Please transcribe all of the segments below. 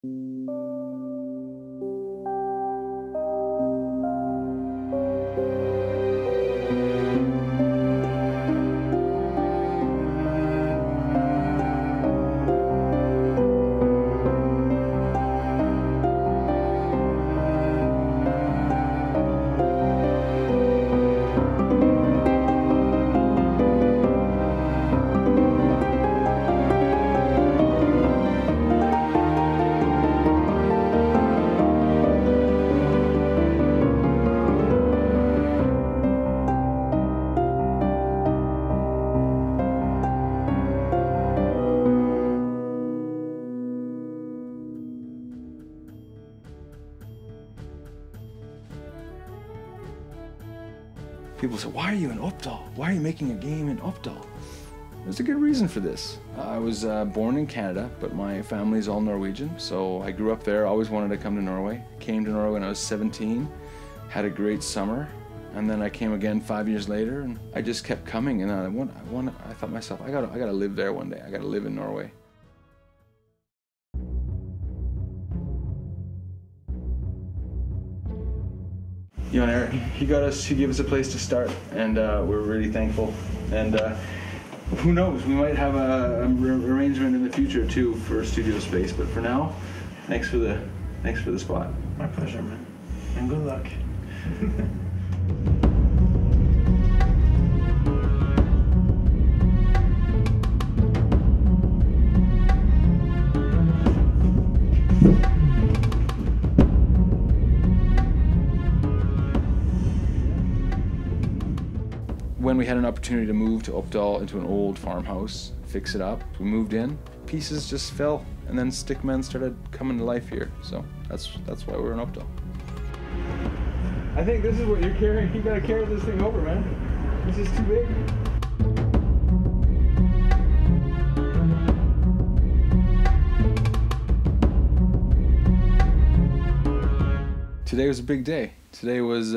People say, why are you in Oppdal? Why are you making a game in Oppdal? There's a good reason for this. I was born in Canada, but my family's all Norwegian, so I grew up there, always wanted to come to Norway. Came to Norway when I was 17, had a great summer, and then I came again 5 years later, and I just kept coming, and I thought to myself, I gotta live there one day. I gotta live in Norway. You and Eric, he gave us a place to start, and we're really thankful. And who knows, we might have a arrangement in the future too for studio space. But for now, thanks for the spot. My pleasure, man, and good luck. When we had an opportunity to move to Oppdal into an old farmhouse, fix it up, we moved in, pieces just fell, and then STIKKMENN started coming to life here. So that's why we're in Oppdal. I think this is what you're carrying. You gotta carry this thing over, man. This is too big. Today was a big day. Today was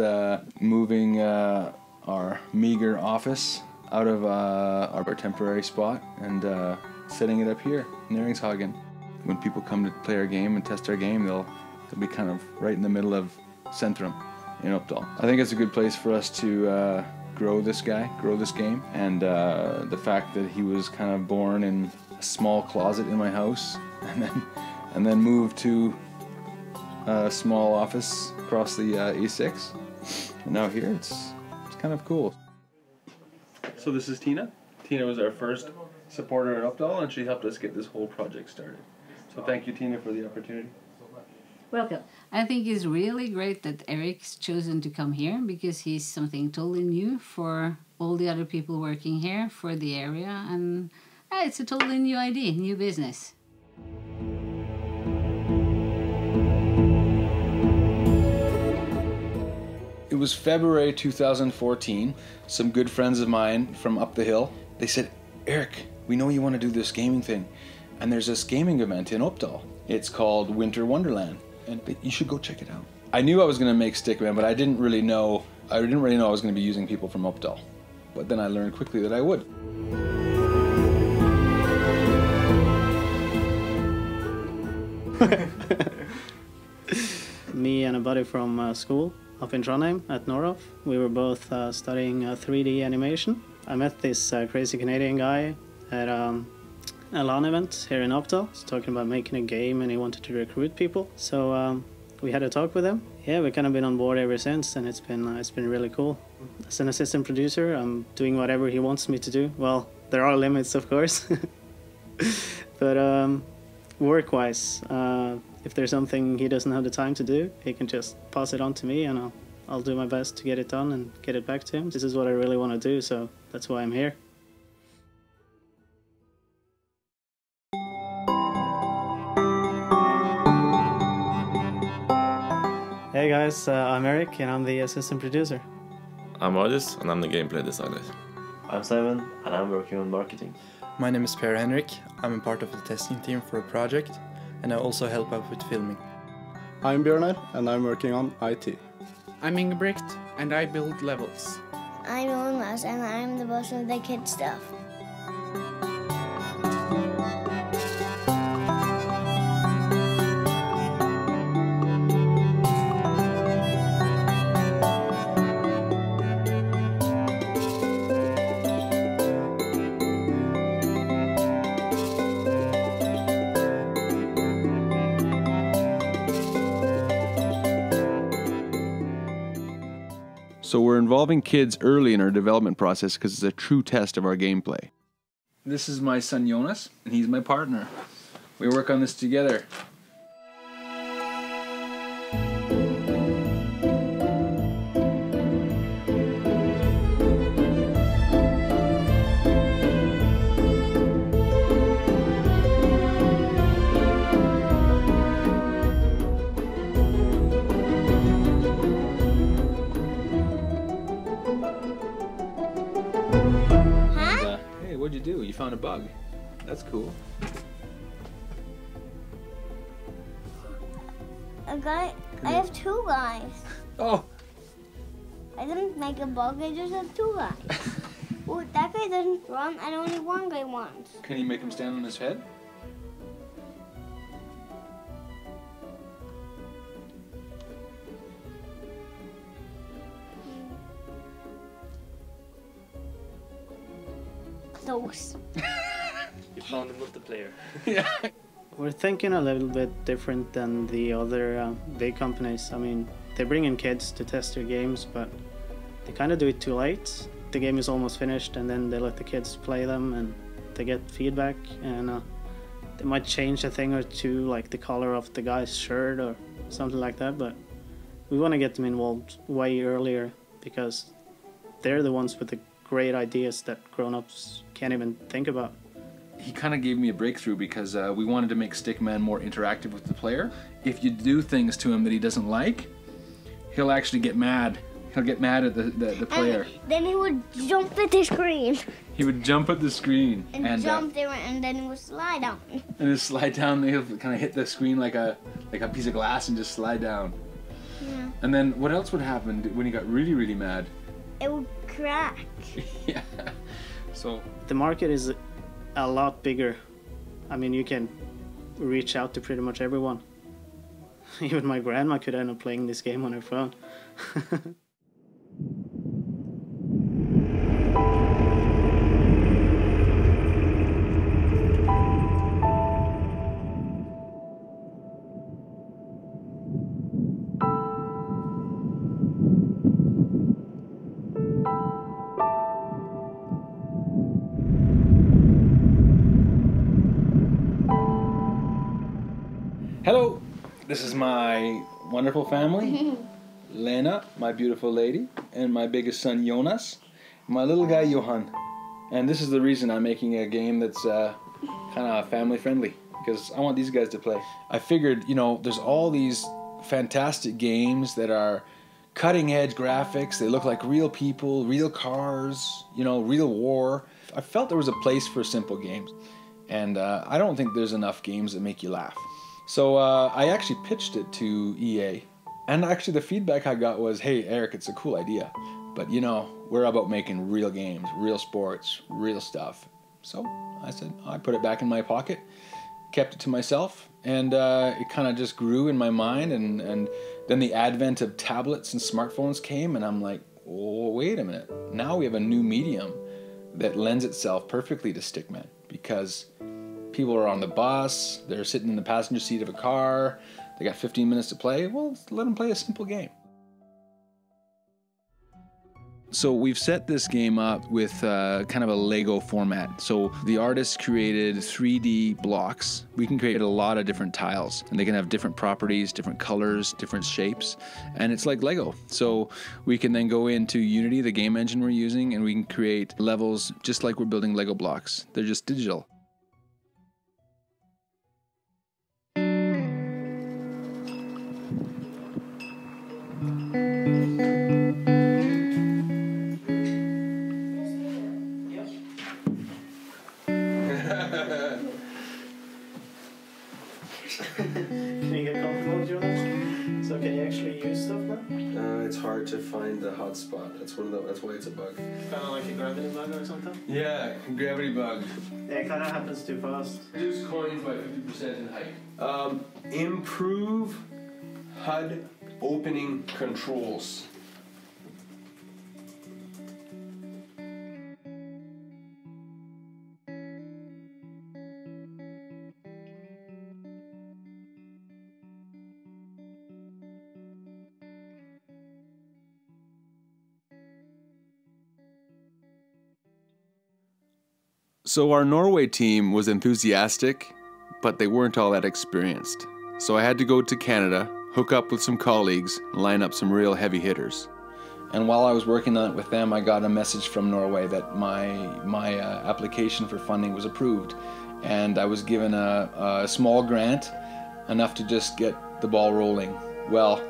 moving our meager office out of our temporary spot and setting it up here in Erikshagen. When people come to play our game and test our game, they'll be kind of right in the middle of Centrum in Oppdal. I think it's a good place for us to grow this game, and the fact that he was kind of born in a small closet in my house and then moved to a small office across the E6, and now here it's kind of cool. So this is Tina. Tina was our first supporter at Oppdal, and she helped us get this whole project started. So thank you, Tina, for the opportunity. Welcome. I think it's really great that Eric's chosen to come here, because he's something totally new for all the other people working here, for the area, and it's a totally new idea, new business. It was February 2014. Some good friends of mine from up the hill, they said, Eric, we know you want to do this gaming thing, and there's this gaming event in Oppdal. It's called Winter Wonderland, and you should go check it out. I knew I was going to make STIKKMENN, but I didn't really know I was going to be using people from Oppdal. But then I learned quickly that I would. Me and a buddy from school up in Trondheim at Norway. We were both studying 3D animation. I met this crazy Canadian guy at a LAN event here in Oppdal. He's talking about making a game, and he wanted to recruit people. So we had a talk with him. Yeah, we've kind of been on board ever since, and it's been really cool. As an assistant producer, I'm doing whatever he wants me to do. Well, there are limits, of course. But work-wise, if there's something he doesn't have the time to do, he can just pass it on to me, and I'll do my best to get it done and get it back to him. This is what I really want to do, so that's why I'm here. Hey guys, I'm Eric, and I'm the assistant producer. I'm August, and I'm the gameplay designer. I'm Simon, and I'm working on marketing. My name is Per Henrik. I'm a part of the testing team for a project, and I also help out with filming. I'm Bjørnar, and I'm working on IT. I'm Ingebrigt, and I build levels. I'm Jonas, and I'm the boss of the kid stuff. So we're involving kids early in our development process because it's a true test of our gameplay. This is my son Jonas, and he's my partner. We work on this together. Hey, what'd you do? You found a bug. That's cool. A guy. I have two guys. Oh! I didn't make a bug. I just have two guys. Oh, that guy doesn't run, and only one guy runs. Can you make him stand on his head? Those. You found the multiplayer. Yeah. We're thinking a little bit different than the other big companies. I mean, they bring in kids to test their games, but they kind of do it too late. The game is almost finished, and then they let the kids play them, and they get feedback, and they might change a thing or two, like the color of the guy's shirt or something like that, but we want to get them involved way earlier because they're the ones with the great ideas that grown-ups can't even think about. He kind of gave me a breakthrough because we wanted to make Stickman more interactive with the player. If you do things to him that he doesn't like, he'll actually get mad. He'll get mad at the player. And then he would jump at the screen. He would jump at the screen. And jump there, and then he would slide down. And just slide down, he'll kind of hit the screen like a piece of glass and just slide down. Yeah. And then what else would happen when he got really, really mad? It would crack. Yeah. So the market is a lot bigger. I mean, you can reach out to pretty much everyone. Even my grandma could end up playing this game on her phone. hello, this is my wonderful family. Lena, my beautiful lady, and my biggest son Jonas, my little guy Johan. And this is the reason I'm making a game that's kind of family friendly, because I want these guys to play. I figured, you know, there's all these fantastic games that are cutting edge graphics, they look like real people, real cars, you know, real war. I felt there was a place for simple games, and I don't think there's enough games that make you laugh. So I actually pitched it to EA. And actually the feedback I got was, hey, Eric, it's a cool idea, but you know, we're about making real games, real sports, real stuff. So I said, I put it back in my pocket, kept it to myself, and it kind of just grew in my mind, and then the advent of tablets and smartphones came, and I'm like, oh, wait a minute. Now we have a new medium that lends itself perfectly to Stickmen, because people are on the bus, they're sitting in the passenger seat of a car, they got 15 minutes to play. Well, let them play a simple game. So we've set this game up with kind of a Lego format. So the artist created 3D blocks. We can create a lot of different tiles, and they can have different properties, different colors, different shapes, and it's like Lego. So we can then go into Unity, the game engine we're using, and we can create levels just like we're building Lego blocks. They're just digital. Can you get comfortable, Jonas? So can you actually use stuff now? It's hard to find the hotspot. That's why it's a bug. Kind of like a gravity bug or something? Yeah, gravity bug. Yeah, it kind of happens too fast. Reduce coins by 50% in height. Improve HUD opening controls. So our Norway team was enthusiastic, but they weren't all that experienced. So I had to go to Canada, hook up with some colleagues, and line up some real heavy hitters. And while I was working on it with them, I got a message from Norway that my application for funding was approved. And I was given a small grant, enough to just get the ball rolling. Well,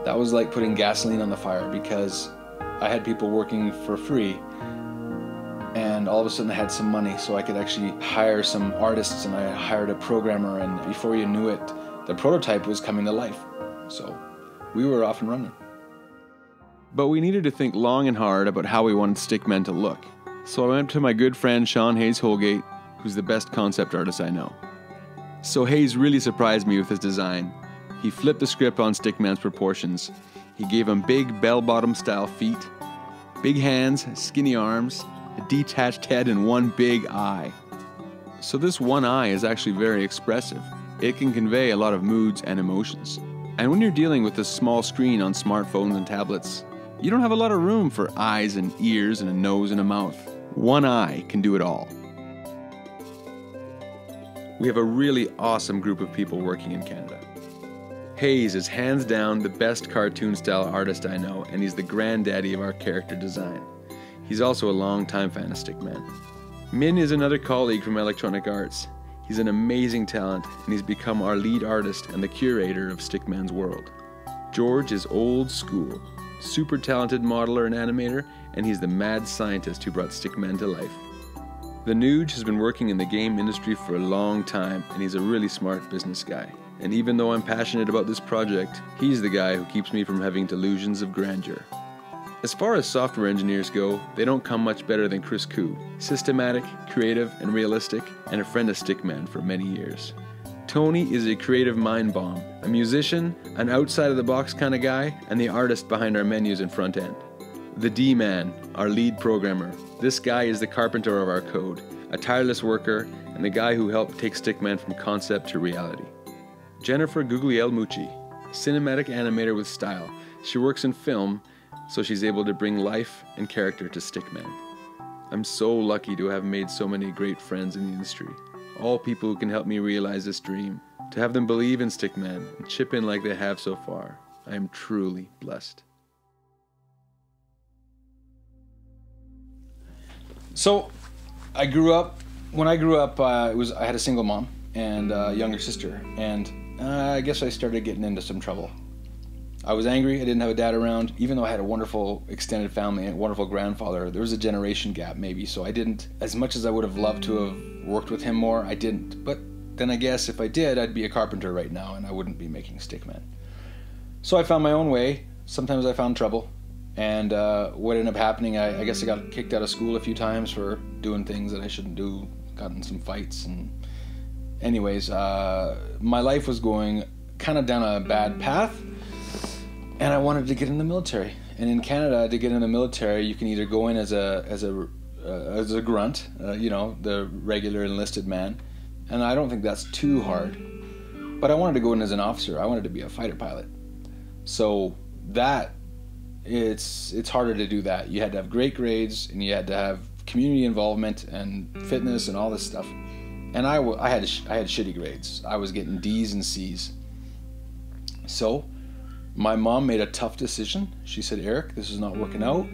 that was like putting gasoline on the fire, because I had people working for free, and all of a sudden I had some money, so I could actually hire some artists, and I hired a programmer, and before you knew it, the prototype was coming to life. So we were off and running. But we needed to think long and hard about how we wanted Stickmen to look. So I went to my good friend Sean Hayes Holgate, who's the best concept artist I know. So Hayes really surprised me with his design. He flipped the script on Stickman's proportions. He gave him big bell-bottom style feet, big hands, skinny arms, a detached head, and one big eye. So this one eye is actually very expressive. It can convey a lot of moods and emotions. And when you're dealing with a small screen on smartphones and tablets, you don't have a lot of room for eyes and ears and a nose and a mouth. One eye can do it all. We have a really awesome group of people working in Canada. Hayes is hands down the best cartoon style artist I know, and he's the granddaddy of our character design. He's also a long-time fan of Stickmen. Min is another colleague from Electronic Arts. He's an amazing talent, and he's become our lead artist and the curator of Stickman's world. George is old school, super talented modeler and animator, and he's the mad scientist who brought Stickmen to life. The Nuge has been working in the game industry for a long time, and he's a really smart business guy. And even though I'm passionate about this project, he's the guy who keeps me from having delusions of grandeur. As far as software engineers go, they don't come much better than Chris Koo. Systematic, creative, and realistic, and a friend of Stickmen for many years. Tony is a creative mind bomb, a musician, an outside-of-the-box kind of guy, and the artist behind our menus and front end. The D-Man, our lead programmer. This guy is the carpenter of our code, a tireless worker, and the guy who helped take Stickmen from concept to reality. Jennifer Guglielmucci, cinematic animator with style. She works in film, so she's able to bring life and character to Stickmen. I'm so lucky to have made so many great friends in the industry. All people who can help me realize this dream. To have them believe in Stickmen and chip in like they have so far. I am truly blessed. So, when I grew up, I had a single mom and a younger sister, and I guess I started getting into some trouble. I was angry, I didn't have a dad around, even though I had a wonderful extended family and a wonderful grandfather. There was a generation gap maybe, so I didn't, as much as I would have loved to have worked with him more, I didn't. But then I guess if I did, I'd be a carpenter right now and I wouldn't be making Stickmen. So I found my own way. Sometimes I found trouble. And what ended up happening, I guess I got kicked out of school a few times for doing things that I shouldn't do, got in some fights. And anyways, my life was going kind of down a bad path. And I wanted to get in the military. And in Canada, to get in the military, you can either go in as a grunt, the regular enlisted man. And I don't think that's too hard. But I wanted to go in as an officer. I wanted to be a fighter pilot. So it's harder to do that. You had to have great grades, and you had to have community involvement and fitness and all this stuff. And I had shitty grades. I was getting D's and C's. So my mom made a tough decision. She said, "Eric, this is not working out.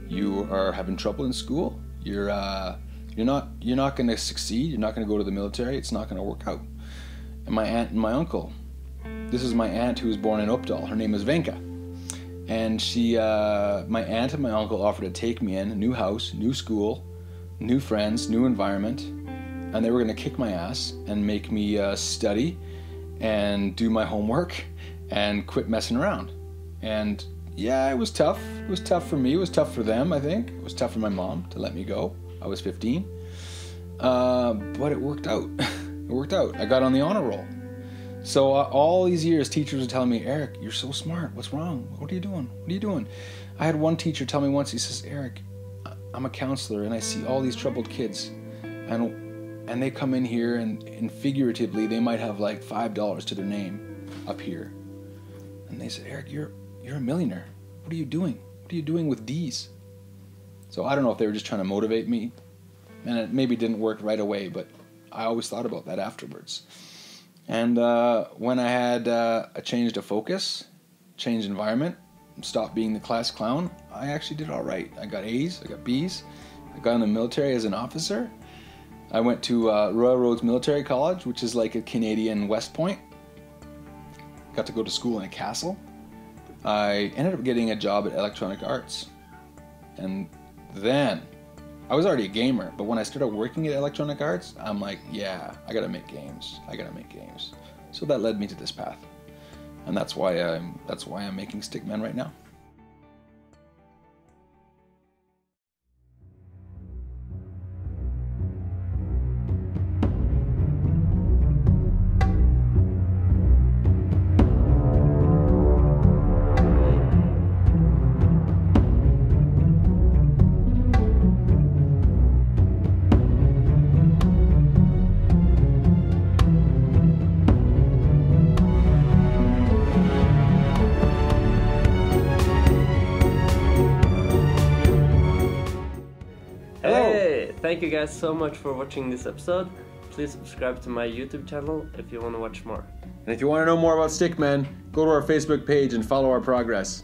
You are having trouble in school. You're not going to succeed. You're not going to go to the military. It's not going to work out." And my aunt and my uncle. This is my aunt who was born in Oppdal. Her name is Venka. And my aunt and my uncle offered to take me in, a new house, new school, new friends, new environment, and they were going to kick my ass and make me study and do my homework and quit messing around. And yeah, it was tough. It was tough for me. It was tough for them, I think. It was tough for my mom to let me go. I was 15. But it worked out. It worked out. I got on the honor roll. So all these years, teachers were telling me, "Eric, you're so smart. What's wrong? What are you doing? What are you doing?" I had one teacher tell me once, he says, "Eric, I'm a counselor and I see all these troubled kids. And they come in here and figuratively, they might have like $5 to their name up here. And they said, 'Eric, you're a millionaire. What are you doing? What are you doing with D's?'" So I don't know if they were just trying to motivate me, And it maybe didn't work right away, but I always thought about that afterwards. And when I had a change of focus, changed environment, stopped being the class clown, I actually did all right. I got A's, I got B's, I got in the military as an officer. I went to Royal Roads Military College, which is like a Canadian West Point. Got to go to school in a castle. I ended up getting a job at Electronic Arts. And then, I was already a gamer, but when I started working at Electronic Arts, I'm like, yeah, I gotta make games. I gotta make games. So that led me to this path. And that's why I'm making STIKKMENN right now. Thank you guys so much for watching this episode. Please subscribe to my YouTube channel if you want to watch more. And if you want to know more about STIKKMENN, go to our Facebook page and follow our progress.